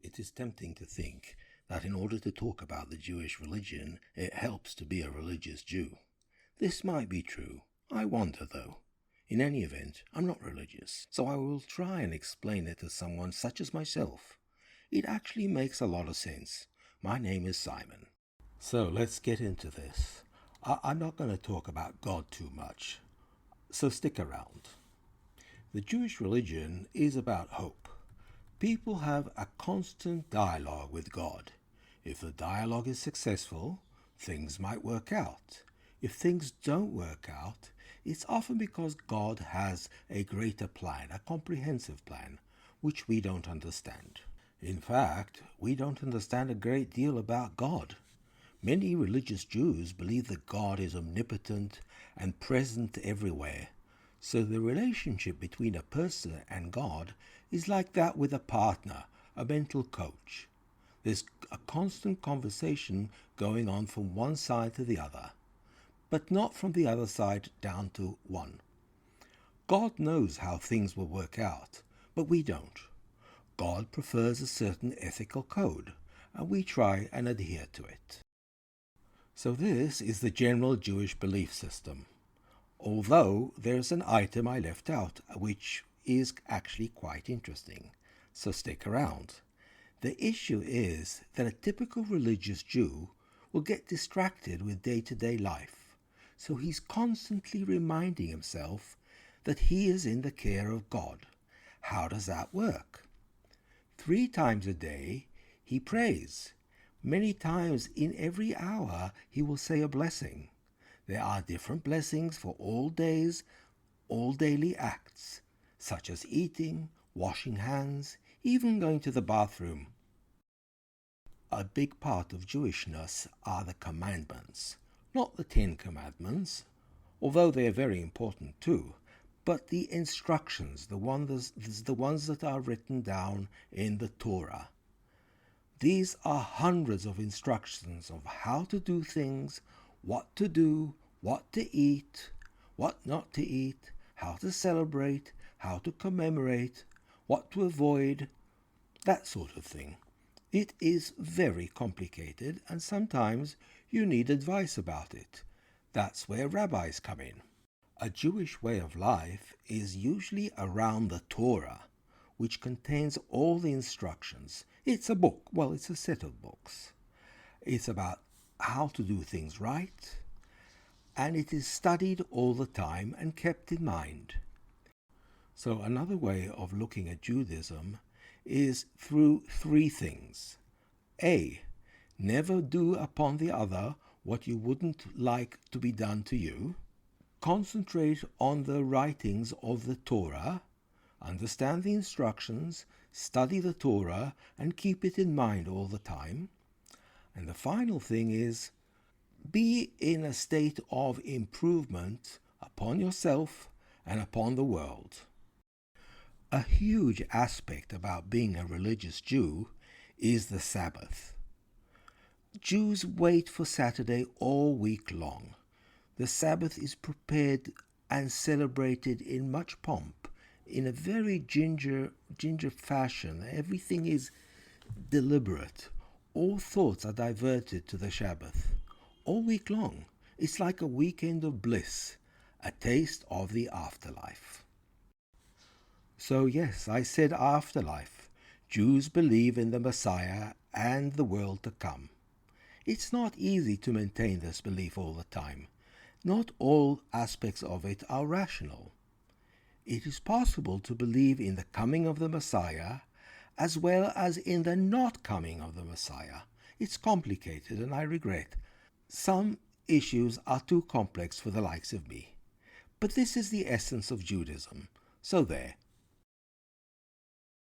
It is tempting to think that in order to talk about the Jewish religion, it helps to be a religious Jew. This might be true. I wonder, though. In any event, I'm not religious, so I will try and explain it to someone such as myself. It actually makes a lot of sense. My name is Simon. So let's get into this. I'm not going to talk about God too much, so stick around. The Jewish religion is about hope. People have a constant dialogue with God. If the dialogue is successful, things might work out. If things don't work out, it's often because God has a greater plan, a comprehensive plan, which we don't understand. In fact, we don't understand a great deal about God. Many religious Jews believe that God is omnipotent and present everywhere. So the relationship between a person and God is like that with a partner, a mental coach. There's a constant conversation going on from one side to the other, but not from the other side down to one. God knows how things will work out, but we don't. God prefers a certain ethical code, and we try and adhere to it. So this is the general Jewish belief system. Although there's an item I left out, which is actually quite interesting. So stick around. The issue is that a typical religious Jew will get distracted with day-to-day life. So he's constantly reminding himself that he is in the care of God. How does that work? 3 times a day he prays. Many times in every hour he will say a blessing. There are different blessings for all days, all daily acts, such as eating, washing hands, even going to the bathroom. A big part of Jewishness are the commandments, not the 10 Commandments, although they are very important too, but the instructions, the ones that are written down in the Torah. These are hundreds of instructions of how to do things, what to do, what to eat, what not to eat, how to celebrate, how to commemorate, what to avoid, that sort of thing. It is very complicated, and sometimes you need advice about it. That's where rabbis come in. A Jewish way of life is usually around the Torah, which contains all the instructions. It's a book. Well, it's a set of books. It's about how to do things right, and it is studied all the time and kept in mind. So another way of looking at Judaism is through 3 things. A. Never do upon the other what you wouldn't like to be done to you. Concentrate on the writings of the Torah. Understand the instructions, study the Torah, and keep it in mind all the time. And the final thing is, be in a state of improvement upon yourself and upon the world. A huge aspect about being a religious Jew is the Sabbath. Jews wait for Saturday all week long. The Sabbath is prepared and celebrated in much pomp, in a very ginger fashion. Everything is deliberate. All thoughts are diverted to the Sabbath. All week long. It's like a weekend of bliss, a taste of the afterlife. So yes, I said afterlife. Jews believe in the Messiah and the world to come. It's not easy to maintain this belief all the time. Not all aspects of it are rational. It is possible to believe in the coming of the Messiah as well as in the not coming of the Messiah. It's complicated, and I regret. Some issues are too complex for the likes of me. But this is the essence of Judaism. So there.